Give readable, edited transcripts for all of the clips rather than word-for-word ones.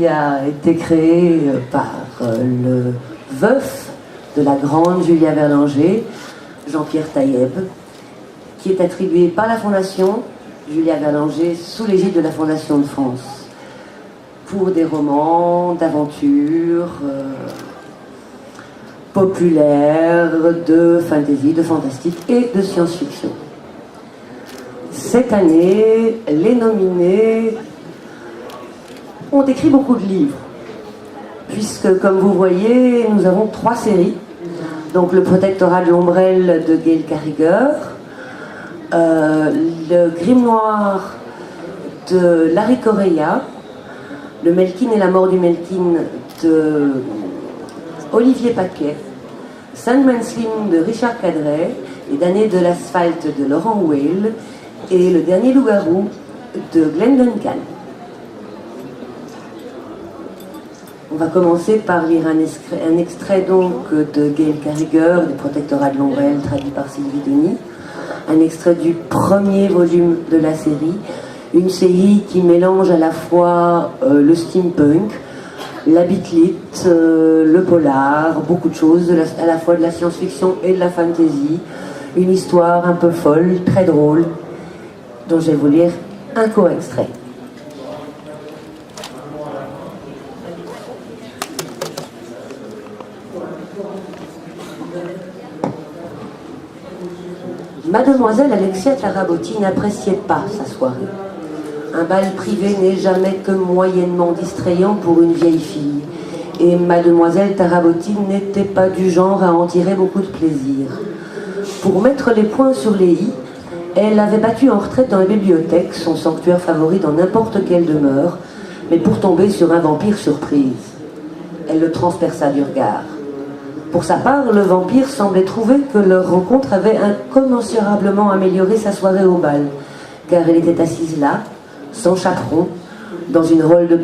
qui a été créé par le veuf de la grande Julia Verlanger, Jean-Pierre Taïeb, qui est attribué par la Fondation Julia Verlanger sous l'égide de la Fondation de France pour des romans d'aventure populaires, de fantasy, de fantastique et de science-fiction. Cette année, les nominés ont écrit beaucoup de livres, puisque, comme vous voyez, nous avons 3 séries. Donc, Le Protectorat de l'Ombrelle de Gail Carriger, Le Grimoire de Larry Correia, Le Melkin et la mort du Melkin de Olivier Paquet, Sandman Slim de Richard Cadret, Les damnés de l'asphalte de Laurent Weil et Le dernier loup-garou de Glenn Duncan. On va commencer par lire un extrait donc de Gail Carriger, Le Protectorat de l'Ombrelle, traduit par Sylvie Denis. Un extrait du premier volume de la série. Une série qui mélange à la fois le steampunk, la beat-lit, le polar, beaucoup de choses, à la fois de la science-fiction et de la fantasy. Une histoire un peu folle, très drôle, dont je vais vous lire un court extrait. Mademoiselle Alexia Tarabotti n'appréciait pas sa soirée. Un bal privé n'est jamais que moyennement distrayant pour une vieille fille. Et Mademoiselle Tarabotti n'était pas du genre à en tirer beaucoup de plaisir. Pour mettre les points sur les i, elle avait battu en retraite dans la bibliothèque, son sanctuaire favori dans n'importe quelle demeure, mais pour tomber sur un vampire surprise. Elle le transperça du regard. Pour sa part, le vampire semblait trouver que leur rencontre avait incommensurablement amélioré sa soirée au bal, car elle était assise là, sans chaperon, dans une robe de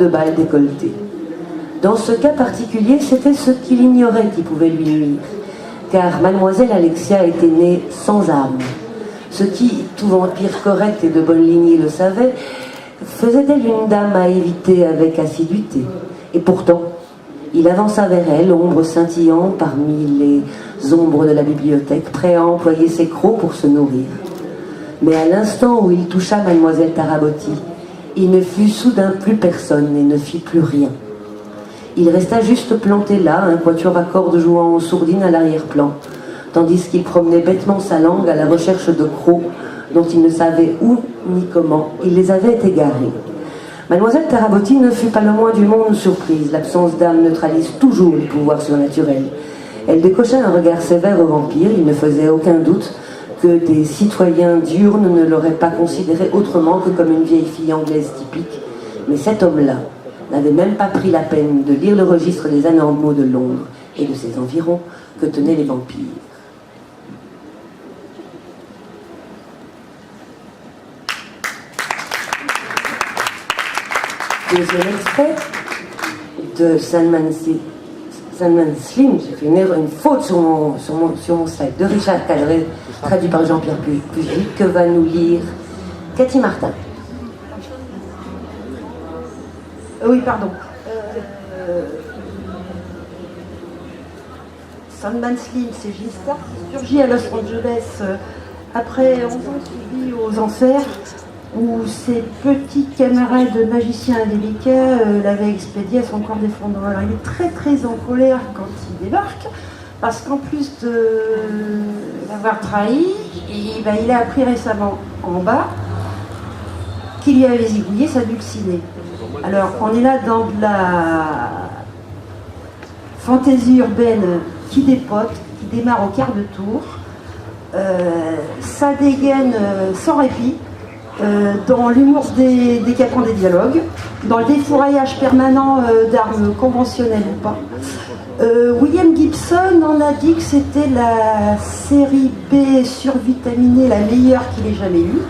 bal décolletée. Dans ce cas particulier, c'était ce qu'il ignorait qui pouvait lui nuire, car mademoiselle Alexia était née sans âme. Ce qui, tout vampire correct et de bonne lignée le savait, faisait d'elle une dame à éviter avec assiduité. Et pourtant, il avança vers elle, ombre scintillant parmi les ombres de la bibliothèque, prêt à employer ses crocs pour se nourrir. Mais à l'instant où il toucha mademoiselle Tarabotti, il ne fut soudain plus personne et ne fit plus rien. Il resta juste planté là, un quatuor à cordes jouant en sourdine à l'arrière-plan, tandis qu'il promenait bêtement sa langue à la recherche de crocs dont il ne savait où ni comment il les avait égarés. Mademoiselle Tarabotti ne fut pas le moins du monde surprise. L'absence d'âme neutralise toujours les pouvoirs surnaturels. Elle décocha un regard sévère au vampire. Il ne faisait aucun doute que des citoyens diurnes ne l'auraient pas considérée autrement que comme une vieille fille anglaise typique. Mais cet homme-là n'avait même pas pris la peine de lire le registre des anormaux de Londres et de ses environs que tenaient les vampires. Deuxième extrait de Sandman Slim, j'ai fait une faute sur mon slide, de Richard Cadret, traduit par Jean-Pierre Pugy, que va nous lire Cathy Martin. Oui, pardon. Sandman Slim, c'est une star qui surgit à Los Angeles après 11 ans suivis aux enfers, où ses petits camarades magiciens indélicats l'avaient expédié à son corps défendant. Alors il est très très en colère quand il débarque, parce qu'en plus de l'avoir trahi, il a appris récemment en bas qu'il y avait zigouillé sa dulcinée. Alors on est là dans de la fantaisie urbaine qui dépote, qui démarre au quart de tour. Ça dégaine sans répit. Dans l'humour décapant des dialogues, dans le défouraillage permanent d'armes conventionnelles ou pas. William Gibson en a dit que c'était la série B survitaminée la meilleure qu'il ait jamais eue.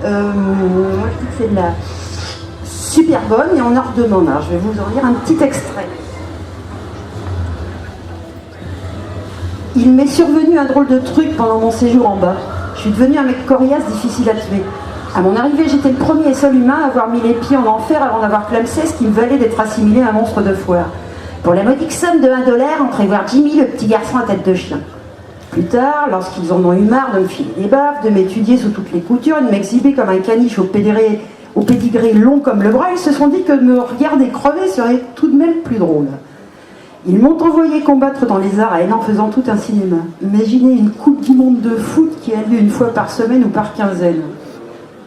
Moi je dis que c'est de la super bonne et on en redemande. Je vais vous en lire un petit extrait. Il m'est survenu un drôle de truc pendant mon séjour en bas. Je suis devenu un mec coriace difficile à tuer. À mon arrivée, j'étais le premier et seul humain à avoir mis les pieds en enfer avant d'avoir clamsé ce qui me valait d'être assimilé à un monstre de foire. Pour la modique somme de $1, entrer voir Jimmy, le petit garçon à tête de chien. Plus tard, lorsqu'ils en ont eu marre de me filer des baffes, de m'étudier sous toutes les coutures et de m'exhiber comme un caniche au pédigré long comme le bras, ils se sont dit que de me regarder crever serait tout de même plus drôle. Ils m'ont envoyé combattre dans les arènes en faisant tout un cinéma. Imaginez une coupe du monde de foot qui a lieu une fois par semaine ou par quinzaine.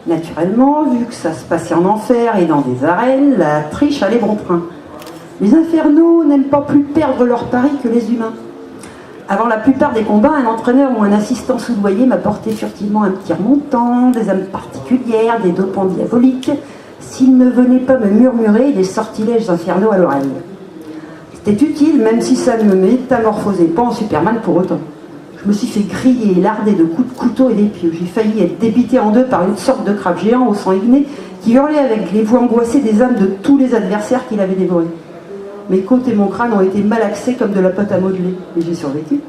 Naturellement, vu que ça se passait en enfer et dans des arènes, la triche allait bon train. Les infernaux n'aiment pas plus perdre leur pari que les humains. Avant la plupart des combats, un entraîneur ou un assistant soudoyé m'apportait furtivement un petit remontant, des âmes particulières, des dopants diaboliques, s'il ne venait pas me murmurer des sortilèges infernaux à l'oreille. C'était utile, même si ça ne me métamorphosait pas en Superman pour autant. Je me suis fait griller et larder de coups de couteau et d'épieux. J'ai failli être débité en deux par une sorte de crabe géant au sang igné qui hurlait avec les voix angoissées des âmes de tous les adversaires qu'il avait dévorés. Mes côtes et mon crâne ont été malaxés comme de la pâte à modeler, et j'ai survécu.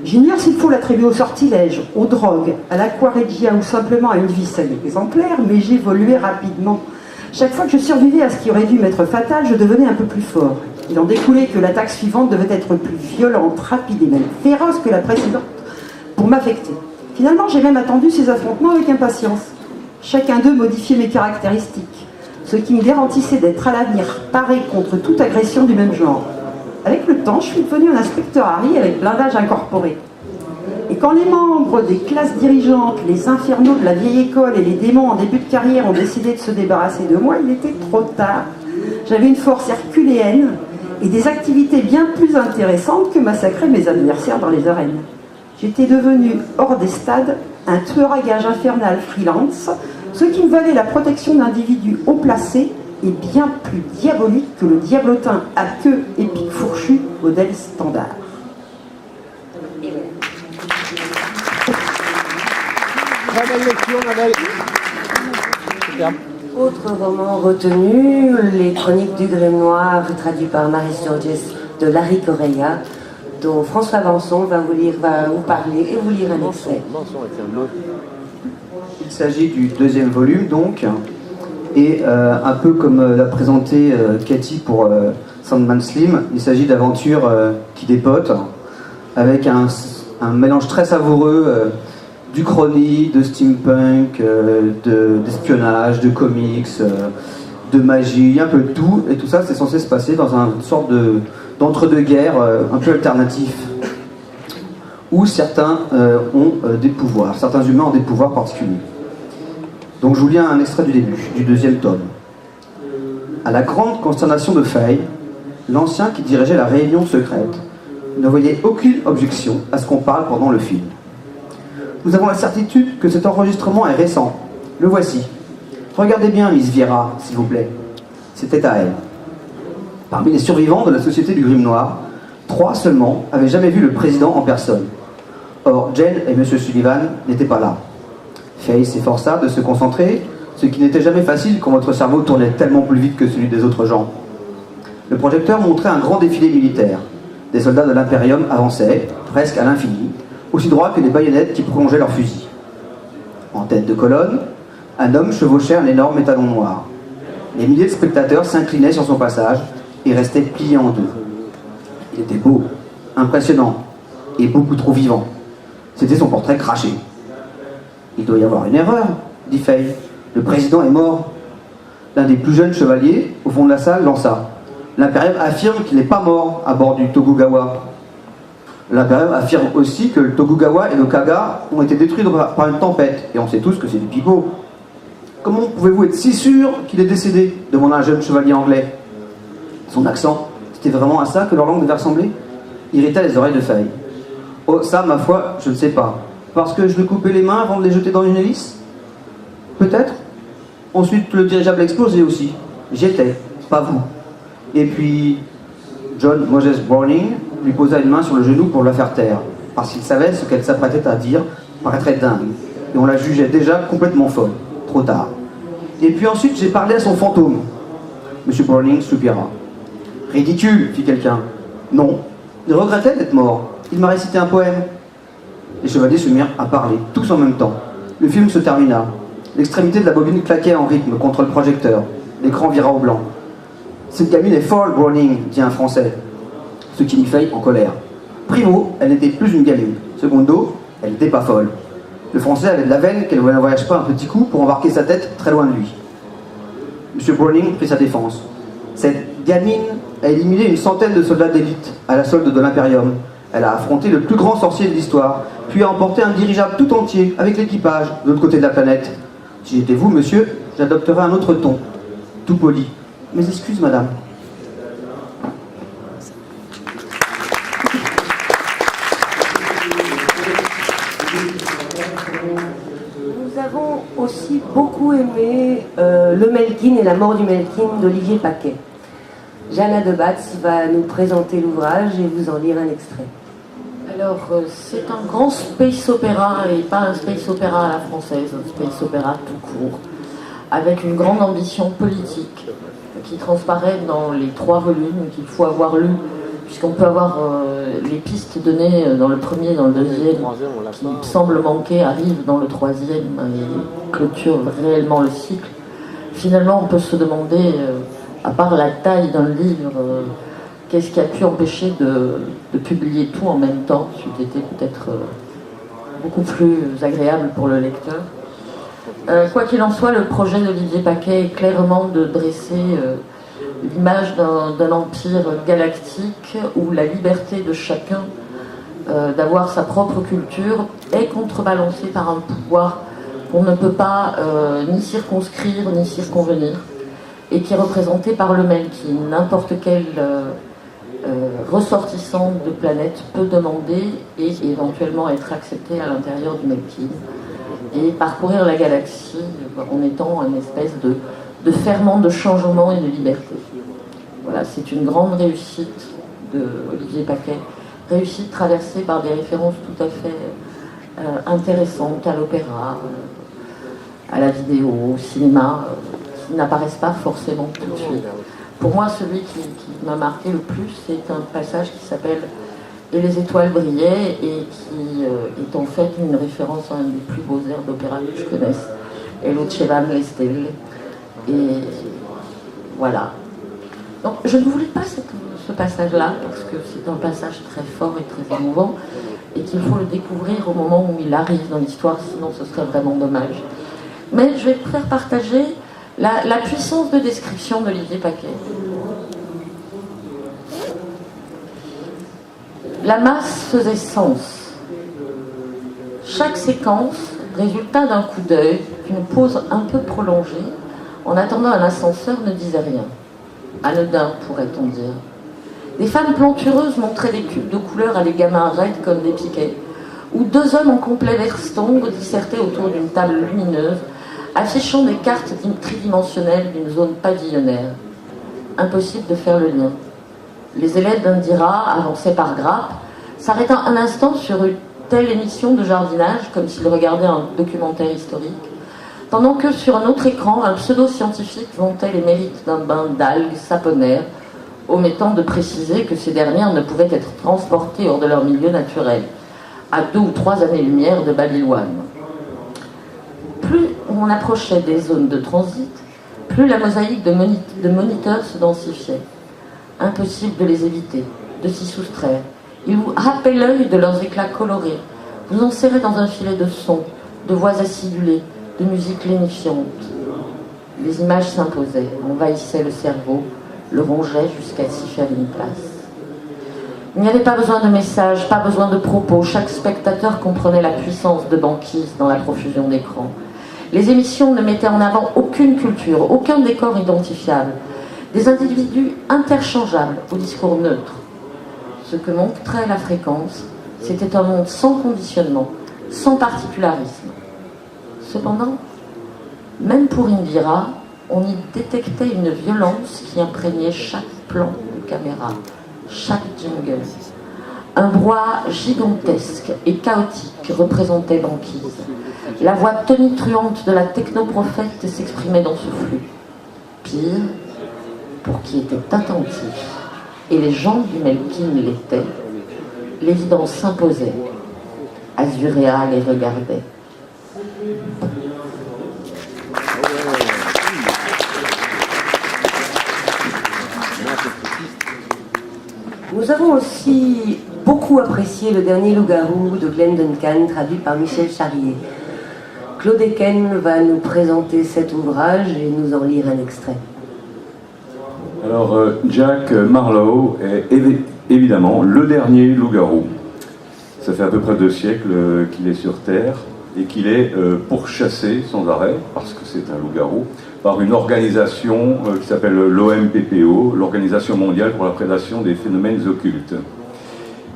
J'ignore s'il faut l'attribuer au sortilège, aux drogues, à l'aquaregia ou simplement à une vie saine exemplaire, mais j'évoluais rapidement. Chaque fois que je survivais à ce qui aurait dû m'être fatal, je devenais un peu plus fort. Il en découlait que l'attaque suivante devait être plus violente, rapide et même féroce que la précédente pour m'affecter. Finalement, j'ai même attendu ces affrontements avec impatience. Chacun d'eux modifiait mes caractéristiques, ce qui me garantissait d'être à l'avenir paré contre toute agression du même genre. Avec le temps, je suis devenu un inspecteur Harry avec blindage incorporé. Et quand les membres des classes dirigeantes, les infernaux de la vieille école et les démons en début de carrière ont décidé de se débarrasser de moi, il était trop tard. J'avais une force herculéenne et des activités bien plus intéressantes que massacrer mes adversaires dans les arènes. J'étais devenu, hors des stades, un tueur à gages infernal freelance, ce qui me valait la protection d'individus haut placés et bien plus diaboliques que le diablotin à queue et pique fourchu modèle standard. Très belle lecture, Nadal. Superbe. Autre roman retenu, Les Chroniques du Grimm Noir, traduit par Marie Sturgis de Larry Correia, dont François Vanson va vous parler et vous lire un extrait. Il s'agit du deuxième volume, donc, et un peu comme l'a présenté Cathy pour Sandman Slim, il s'agit d'aventures qui dépotent, avec un mélange très savoureux d'Uchronie, de steampunk, d'espionnage, de comics, de magie, un peu de tout, et tout ça c'est censé se passer dans une sorte d'entre-deux-guerres un peu alternatif, où certains ont des pouvoirs, certains humains ont des pouvoirs particuliers. Donc je vous lis un extrait du début, du deuxième tome. À la grande consternation de Faye, l'ancien qui dirigeait la réunion secrète ne voyait aucune objection à ce qu'on parle pendant le film. Nous avons la certitude que cet enregistrement est récent. Le voici. Regardez bien, Miss Viera, s'il vous plaît. C'était à elle. Parmi les survivants de la Société du Grimm Noir, 3 seulement avaient jamais vu le président en personne. Or, Jane et M. Sullivan n'étaient pas là. Faye s'efforça de se concentrer, ce qui n'était jamais facile quand votre cerveau tournait tellement plus vite que celui des autres gens. Le projecteur montrait un grand défilé militaire. Des soldats de l'Imperium avançaient, presque à l'infini, aussi droit que les baïonnettes qui prolongeaient leurs fusils. En tête de colonne, un homme chevauchait un énorme étalon noir. Les milliers de spectateurs s'inclinaient sur son passage et restaient pliés en deux. Il était beau, impressionnant et beaucoup trop vivant. C'était son portrait craché. « Il doit y avoir une erreur, dit Faye. Le président est mort. » L'un des plus jeunes chevaliers, au fond de la salle, lança. « L'Imperium affirme qu'il n'est pas mort à bord du Tokugawa. » L'Imperium affirme aussi que le Tokugawa et le Kaga ont été détruits par une tempête, et on sait tous que c'est du pipeau. « Comment pouvez-vous être si sûr qu'il est décédé ?» demanda un jeune chevalier anglais. Son accent, c'était vraiment à ça que leur langue devait ressembler, irrita les oreilles de Faye. « Oh, ça, ma foi, je ne sais pas. Parce que je lui coupais les mains avant de les jeter dans une hélice ? Peut-être. Ensuite, le dirigeable a explosé aussi. J'y étais, pas vous. Et puis, John Moses Browning lui posa une main sur le genou pour la faire taire, parce qu'il savait ce qu'elle s'apprêtait à dire paraîtrait dingue, et on la jugeait déjà complètement folle. Trop tard. Et puis ensuite, j'ai parlé à son fantôme. M. Browning soupira. Ridicule, fit quelqu'un. Non, il regrettait d'être mort. Il m'a récité un poème. Les chevaliers se mirent à parler, tous en même temps. Le film se termina. L'extrémité de la bobine claquait en rythme contre le projecteur. L'écran vira au blanc. Cette gamine est folle, Browning, dit un Français. Ce qui mit Fay en colère. Primo, elle n'était plus une gamine. Secondo, elle n'était pas folle. Le Français avait de la veine qu'elle ne voyage pas un petit coup pour embarquer sa tête très loin de lui. M. Browning prit sa défense. Cette gamine a éliminé une centaine de soldats d'élite à la solde de l'Imperium. Elle a affronté le plus grand sorcier de l'histoire, puis a emporté un dirigeable tout entier avec l'équipage de l'autre côté de la planète. Si j'étais vous, monsieur, j'adopterais un autre ton. Tout poli. Mes excuses, madame. Nous avons aussi beaucoup aimé Le Melkin et la mort du Melkin d'Olivier Paquet. Jeanne Debatz va nous présenter l'ouvrage et vous en lire un extrait. Alors, c'est un grand space opéra, et pas un space opéra à la française, un space opéra tout court, avec une grande ambition politique qui transparaît dans les 3 volumes qu'il faut avoir lus, puisqu'on peut avoir les pistes données dans le premier et dans le deuxième, qui semblent manquer, arrivent dans le 3e et clôturent réellement le cycle. Finalement, on peut se demander, à part la taille d'un livre, qu'est-ce qui a pu empêcher de publier tout en même temps, ce qui était peut-être beaucoup plus agréable pour le lecteur. Quoi qu'il en soit, le projet d'Olivier Paquet est clairement de dresser l'image d'un empire galactique où la liberté de chacun d'avoir sa propre culture est contrebalancée par un pouvoir qu'on ne peut pas ni circonscrire ni circonvenir, et qui est représenté par le Melkin. N'importe quel ressortissant de planète peut demander et éventuellement être accepté à l'intérieur du Melkin et parcourir la galaxie en étant une espèce de ferment de changement et de liberté. Voilà, c'est une grande réussite de Olivier Paquet, réussite traversée par des références tout à fait intéressantes à l'opéra, à la vidéo, au cinéma, qui n'apparaissent pas forcément tout de suite. Pour moi, celui qui m'a marqué le plus, c'est un passage qui s'appelle « Et les étoiles brillaient » et qui est en fait une référence à un des plus beaux airs d'opéra que je connaisse, « E lucevano le stelle ». Et voilà. Donc, je ne voulais pas ce passage-là, parce que c'est un passage très fort et très émouvant, et qu'il faut le découvrir au moment où il arrive dans l'histoire, sinon ce serait vraiment dommage. Mais je vais vous faire partager la puissance de description d'Olivier Paquet. La masse faisait sens. Chaque séquence, résultat d'un coup d'œil, d'une pause un peu prolongée, en attendant un ascenseur, ne disait rien. Anodin, pourrait-on dire. Des femmes plantureuses montraient des cubes de couleur à des gamins raides comme des piquets, où 2 hommes en complet vestongue dissertaient autour d'une table lumineuse, affichant des cartes tridimensionnelles d'une zone pavillonnaire. Impossible de faire le lien. Les élèves d'Indira, avancés par grappes, s'arrêtant un instant sur une telle émission de jardinage, comme s'ils regardaient un documentaire historique, pendant que sur un autre écran, un pseudo-scientifique vantait les mérites d'un bain d'algues saponaires, omettant de préciser que ces dernières ne pouvaient être transportées hors de leur milieu naturel, à 2 ou 3 années-lumière de Babyloine. Plus on approchait des zones de transit, plus la mosaïque de moniteurs se densifiait. Impossible de les éviter, de s'y soustraire. Ils vous happaient l'œil de leurs éclats colorés, vous enserraient dans un filet de sons, de voix acidulées, de musique lénifiante. Les images s'imposaient, envahissaient le cerveau, le rongeaient jusqu'à s'y faire une place. Il n'y avait pas besoin de messages, pas besoin de propos. Chaque spectateur comprenait la puissance de banquise dans la profusion d'écrans. Les émissions ne mettaient en avant aucune culture, aucun décor identifiable. Des individus interchangeables au discours neutre. Ce que montrait la fréquence, c'était un monde sans conditionnement, sans particularisme. Cependant, même pour Indira, on y détectait une violence qui imprégnait chaque plan de caméra, chaque jingle. Un brouhaha gigantesque et chaotique représentait banquise. La voix tonitruante de la technoprophète s'exprimait dans ce flux. Pire, pour qui était attentif, et les gens du Melkin l'étaient, l'évidence s'imposait. Azuréa les regardait. Nous avons aussi beaucoup apprécié Le Dernier Loup-garou de Glenn Duncan, traduit par Michel Charrier. Claude Eken va nous présenter cet ouvrage et nous en lire un extrait. Alors, Jack Marlowe est évidemment le dernier loup-garou. Ça fait à peu près 2 siècles qu'il est sur Terre et qu'il est pourchassé sans arrêt, parce que c'est un loup-garou, par une organisation qui s'appelle l'OMPPO, l'Organisation mondiale pour la prédation des phénomènes occultes.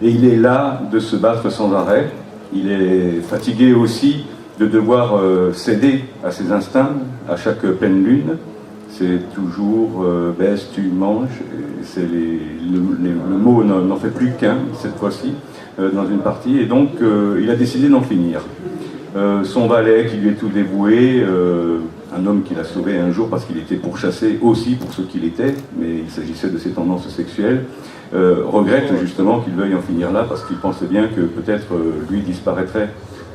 Et il est là de se battre sans arrêt. Il est fatigué aussi de devoir céder à ses instincts à chaque pleine lune. C'est toujours baisse, tu manges. Le mot n'en fait plus qu'un cette fois-ci dans une partie. Et donc il a décidé d'en finir. Son valet qui lui est tout dévoué, un homme qu'il a sauvé un jour parce qu'il était pourchassé aussi pour ce qu'il était, mais il s'agissait de ses tendances sexuelles, regrette justement qu'il veuille en finir là parce qu'il pensait bien que peut-être lui disparaîtrait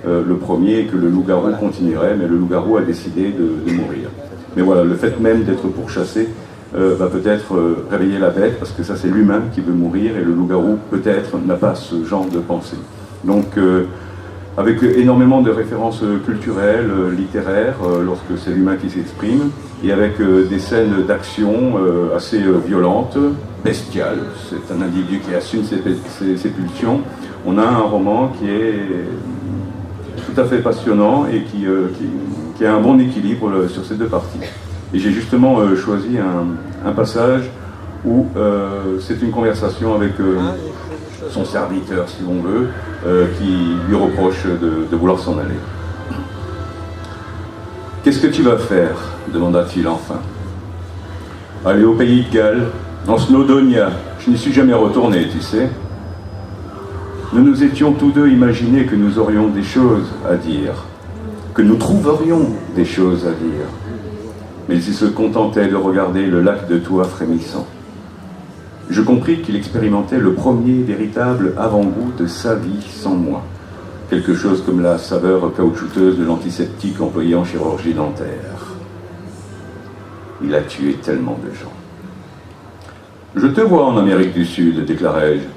le premier et que le loup-garou continuerait, mais le loup-garou a décidé de mourir. Mais voilà, le fait même d'être pourchassé va peut-être réveiller la bête, parce que ça c'est l'humain qui veut mourir, et le loup-garou peut-être n'a pas ce genre de pensée. Donc avec énormément de références culturelles, littéraires, lorsque c'est l'humain qui s'exprime, et avec des scènes d'action assez violentes, bestiales. C'est un individu qui assume ses pulsions. On a un roman qui est tout à fait passionnant et qui a un bon équilibre sur ces 2 parties. Et j'ai justement choisi un passage où c'est une conversation avec son serviteur, si l'on veut, qui lui reproche de vouloir s'en aller. « Qu'est-ce que tu vas faire ?» demanda-t-il enfin. « Aller au pays de Galles, en Snowdonia. Je n'y suis jamais retourné, tu sais. » Nous nous étions tous deux imaginés que nous aurions des choses à dire, que nous trouverions des choses à dire. Mais il se contentait de regarder le lac de Tours frémissant. Je compris qu'il expérimentait le premier véritable avant-goût de sa vie sans moi. Quelque chose comme la saveur caoutchouteuse de l'antiseptique employé en chirurgie dentaire. Il a tué tellement de gens. « Je te vois en Amérique du Sud, déclarai-je.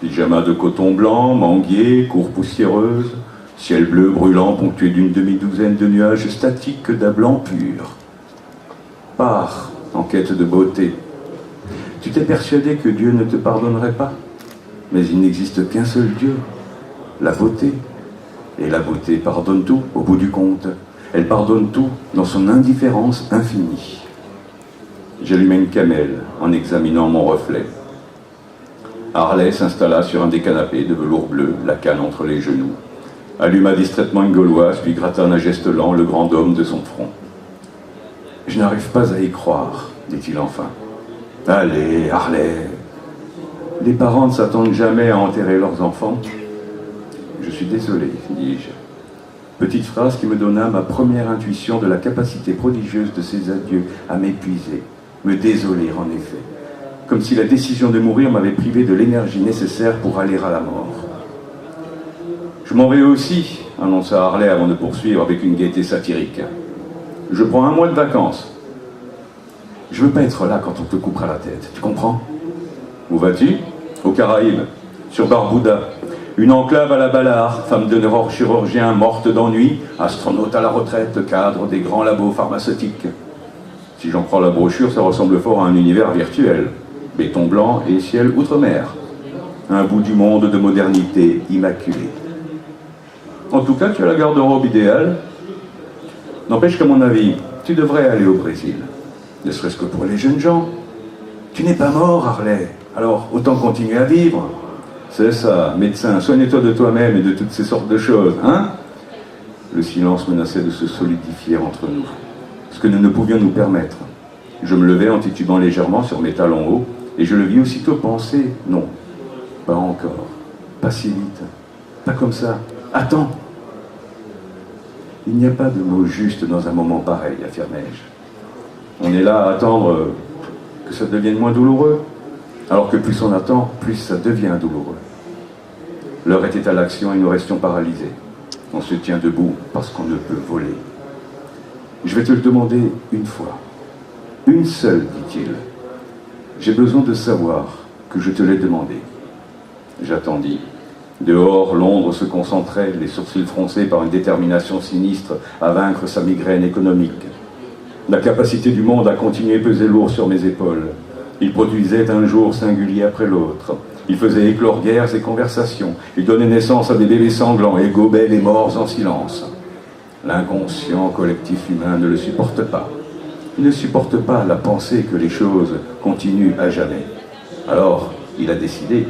Pyjama de coton blanc, manguier, cour poussiéreuse, ciel bleu brûlant ponctué d'une demi-douzaine de nuages statiques d'un blanc pur. Pars en quête de beauté. Tu t'es persuadé que Dieu ne te pardonnerait pas, mais il n'existe qu'un seul Dieu, la beauté. Et la beauté pardonne tout, au bout du compte. Elle pardonne tout dans son indifférence infinie. J'allumai une camelle en examinant mon reflet. Harley s'installa sur un des canapés de velours bleu, la canne entre les genoux, alluma distraitement une gauloise, puis gratta d'un geste lent le grand dôme de son front. « Je n'arrive pas à y croire, dit-il enfin. « Allez, Harley, les parents ne s'attendent jamais à enterrer leurs enfants. »« Je suis désolé, dis-je. » Petite phrase qui me donna ma première intuition de la capacité prodigieuse de ces adieux à m'épuiser, me désoler en effet. Comme si la décision de mourir m'avait privé de l'énergie nécessaire pour aller à la mort. « Je m'en vais aussi, » annonça Harley avant de poursuivre avec une gaieté satirique. « Je prends un mois de vacances. Je veux pas être là quand on te coupera la tête, tu comprends ? Où vas-tu ? Aux Caraïbes, sur Barbuda. Une enclave à la Ballard, femme de neurochirurgien morte d'ennui, astronaute à la retraite, cadre des grands labos pharmaceutiques. Si j'en crois la brochure, ça ressemble fort à un univers virtuel. Béton blanc et ciel outre-mer. Un bout du monde de modernité immaculée. En tout cas, tu as la garde-robe idéale. N'empêche qu'à mon avis, tu devrais aller au Brésil. Ne serait-ce que pour les jeunes gens. Tu n'es pas mort, Harley. Alors, autant continuer à vivre. C'est ça, médecin, soigne-toi de toi-même et de toutes ces sortes de choses, hein ? Le silence menaçait de se solidifier entre nous. Ce que nous ne pouvions nous permettre. Je me levai en titubant légèrement sur mes talons hauts, et je le vis aussitôt penser, non, pas encore, pas si vite, pas comme ça, attends. Il n'y a pas de mot juste dans un moment pareil, affirmai-je. On est là à attendre que ça devienne moins douloureux, alors que plus on attend, plus ça devient douloureux. L'heure était à l'action et nous restions paralysés. On se tient debout parce qu'on ne peut voler. Je vais te le demander une fois. Une seule, dit-il. J'ai besoin de savoir que je te l'ai demandé. J'attendis. Dehors, Londres se concentrait, les sourcils froncés par une détermination sinistre à vaincre sa migraine économique. La capacité du monde à continuer pesait lourd sur mes épaules. Il produisait un jour singulier après l'autre. Il faisait éclore guerres et conversations. Il donnait naissance à des bébés sanglants et gobait les morts en silence. L'inconscient collectif humain ne le supporte pas. Il ne supporte pas la pensée que les choses continuent à jamais. Alors, il a décidé,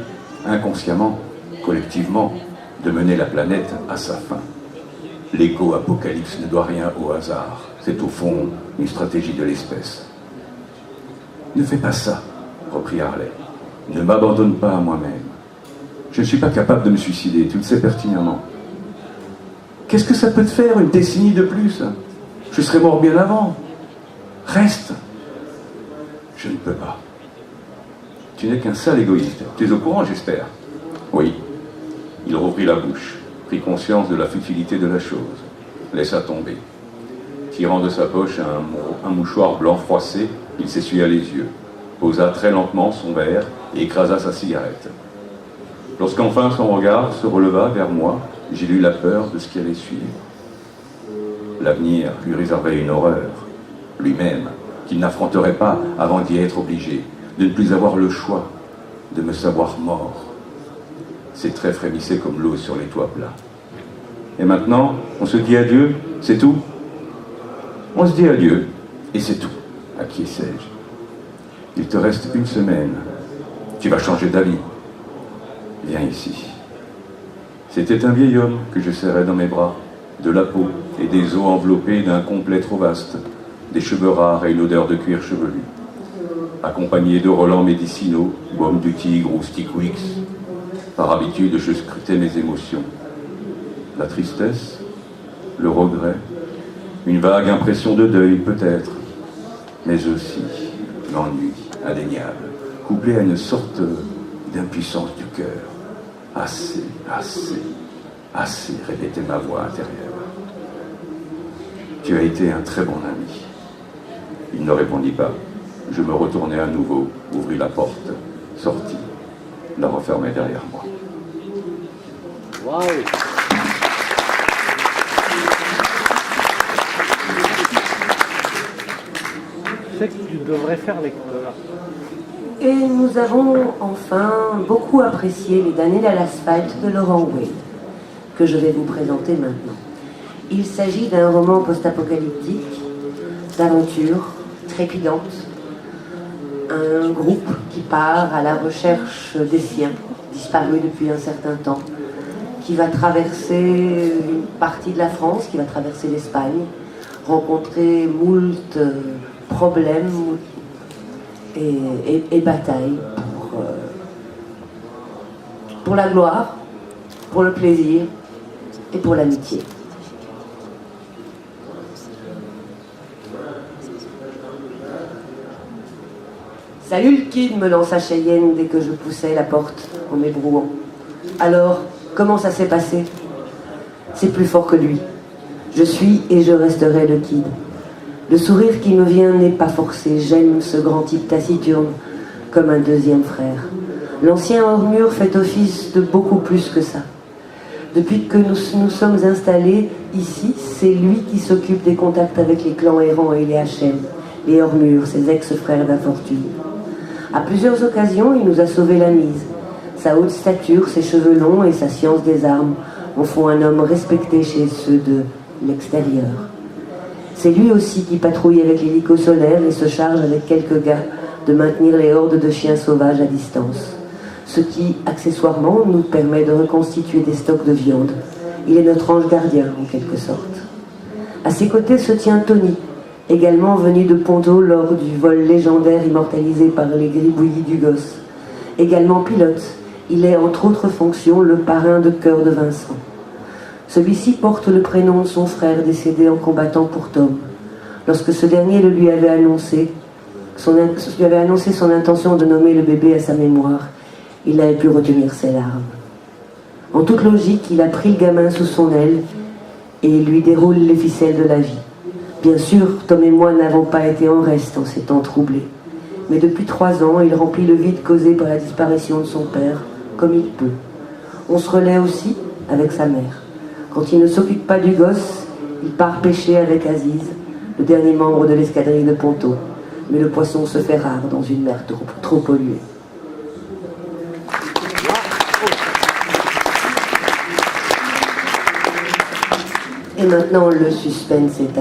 inconsciemment, collectivement, de mener la planète à sa fin. L'éco-apocalypse ne doit rien au hasard. C'est au fond une stratégie de l'espèce. Ne fais pas ça, reprit Harley. Ne m'abandonne pas à moi-même. Je ne suis pas capable de me suicider, tu le sais pertinemment. Qu'est-ce que ça peut te faire, une décennie de plus? Je serais mort bien avant. Reste. Je ne peux pas. Tu n'es qu'un sale égoïste. Tu es au courant, j'espère? Oui. Il rouvrit la bouche, prit conscience de la futilité de la chose, laissa tomber. Tirant de sa poche un mouchoir blanc froissé, il s'essuya les yeux, posa très lentement son verre et écrasa sa cigarette. Lorsqu'enfin son regard se releva vers moi, j'eus la peur de ce qui allait suivre. L'avenir lui réservait une horreur, lui-même, qu'il n'affronterait pas avant d'y être obligé, de ne plus avoir le choix, de me savoir mort. Ses traits frémissaient comme l'eau sur les toits plats. Et maintenant, on se dit adieu, c'est tout? On se dit adieu, et c'est tout, acquiesçai-je. Il te reste une semaine. Tu vas changer d'avis. Viens ici. C'était un vieil homme que je serrais dans mes bras, de la peau et des os enveloppés d'un complet trop vaste, des cheveux rares et une odeur de cuir chevelu. Accompagné de relents médicinaux, baume du tigre ou Stickwix, par habitude je scrutais mes émotions. La tristesse, le regret, une vague impression de deuil peut-être, mais aussi l'ennui indéniable, couplé à une sorte d'impuissance du cœur. Assez, assez, assez, répétait ma voix intérieure. Tu as été un très bon ami. Il ne répondit pas. Je me retournai à nouveau, ouvris la porte, sortis, la refermai derrière moi. Waouh! Je sais que tu devrais faire lecteur. Et nous avons enfin beaucoup apprécié Les damnés à l'asphalte de Laurent Wade, que je vais vous présenter maintenant. Il s'agit d'un roman post-apocalyptique, d'aventure trépidante, un groupe qui part à la recherche des siens, disparus depuis un certain temps, qui va traverser une partie de la France, qui va traverser l'Espagne, rencontrer moult problèmes et batailles pour la gloire, pour le plaisir et pour l'amitié. Salut le kid, me lança Cheyenne dès que je poussais la porte en m'ébrouant. Alors, comment ça s'est passé? C'est plus fort que lui. Je suis et je resterai le kid. Le sourire qui me vient n'est pas forcé. J'aime ce grand type taciturne, comme un deuxième frère. L'ancien hors mur fait office de beaucoup plus que ça. Depuis que nous sommes installés ici, c'est lui qui s'occupe des contacts avec les clans errants et les HM, les hors murs, ses ex-frères d'infortune. À plusieurs occasions, il nous a sauvé la mise. Sa haute stature, ses cheveux longs et sa science des armes en font un homme respecté chez ceux de l'extérieur. C'est lui aussi qui patrouille avec l'hélico solaire et se charge avec quelques gars de maintenir les hordes de chiens sauvages à distance. Ce qui, accessoirement, nous permet de reconstituer des stocks de viande. Il est notre ange gardien, en quelque sorte. À ses côtés se tient Tony, également venu de Ponto lors du vol légendaire immortalisé par les gribouillis du gosse. Également pilote, il est entre autres fonctions le parrain de cœur de Vincent. Celui-ci porte le prénom de son frère décédé en combattant pour Tom. Lorsque ce dernier lui avait annoncé son intention de nommer le bébé à sa mémoire, il n'avait pu retenir ses larmes. En toute logique, il a pris le gamin sous son aile et lui déroule les ficelles de la vie. Bien sûr, Tom et moi n'avons pas été en reste en ces temps troublés. Mais depuis 3 ans, il remplit le vide causé par la disparition de son père, comme il peut. On se relaie aussi avec sa mère. Quand il ne s'occupe pas du gosse, il part pêcher avec Aziz, le dernier membre de l'escadrille de Ponto. Mais le poisson se fait rare dans une mer trop polluée. Et maintenant, le suspense est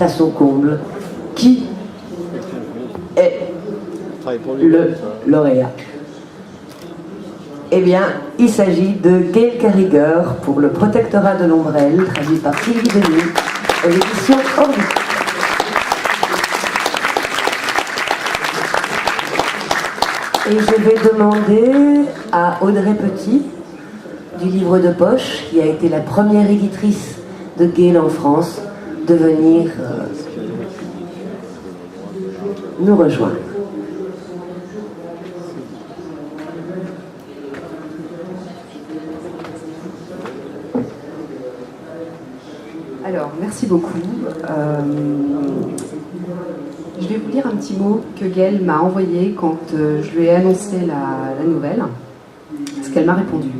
à son comble. Qui est le lauréat? Eh bien, il s'agit de Gail Carriger pour Le Protectorat de l'Ombrelle, traduit par Sylvie Denis, aux éditions Orbit. Et je vais demander à Audrey Petit, du livre de poche, qui a été la première éditrice de Gail en France, de venir nous rejoindre. Alors, merci beaucoup. Je vais vous lire un petit mot que Gail m'a envoyé quand je lui ai annoncé la nouvelle, ce qu'elle m'a répondu.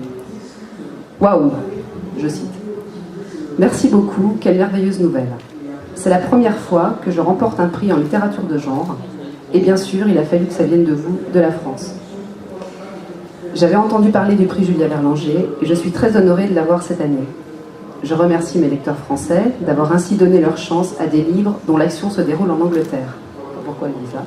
Waouh, je cite. Merci beaucoup, quelle merveilleuse nouvelle. C'est la première fois que je remporte un prix en littérature de genre, et bien sûr, il a fallu que ça vienne de vous, de la France. J'avais entendu parler du prix Julia Verlanger, et je suis très honorée de l'avoir cette année. Je remercie mes lecteurs français d'avoir ainsi donné leur chance à des livres dont l'action se déroule en Angleterre. Pourquoi elle dit ça?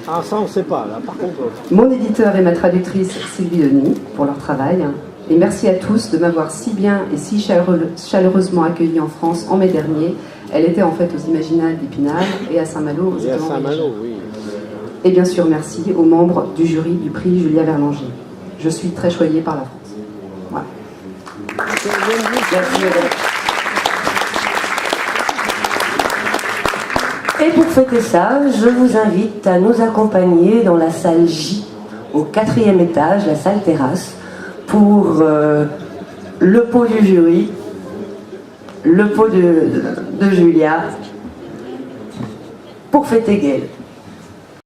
Ah, ça, on ne sait pas, là, par contre. Mon éditeur et ma traductrice Sylvie Denis pour leur travail. Et merci à tous de m'avoir si bien et si chaleureusement accueilli en France en mai dernier. Elle était en fait aux Imaginales d'Épinal et à Saint-Malo. Et à Saint-Malo, oui. Et bien sûr, merci aux membres du jury du prix Julia Verlanger. Je suis très choyée par la France. Voilà. Et pour fêter ça, je vous invite à nous accompagner dans la salle J, au 4e étage, la salle terrasse, pour le pot du jury, le pot de Julia, pour fêter Gail.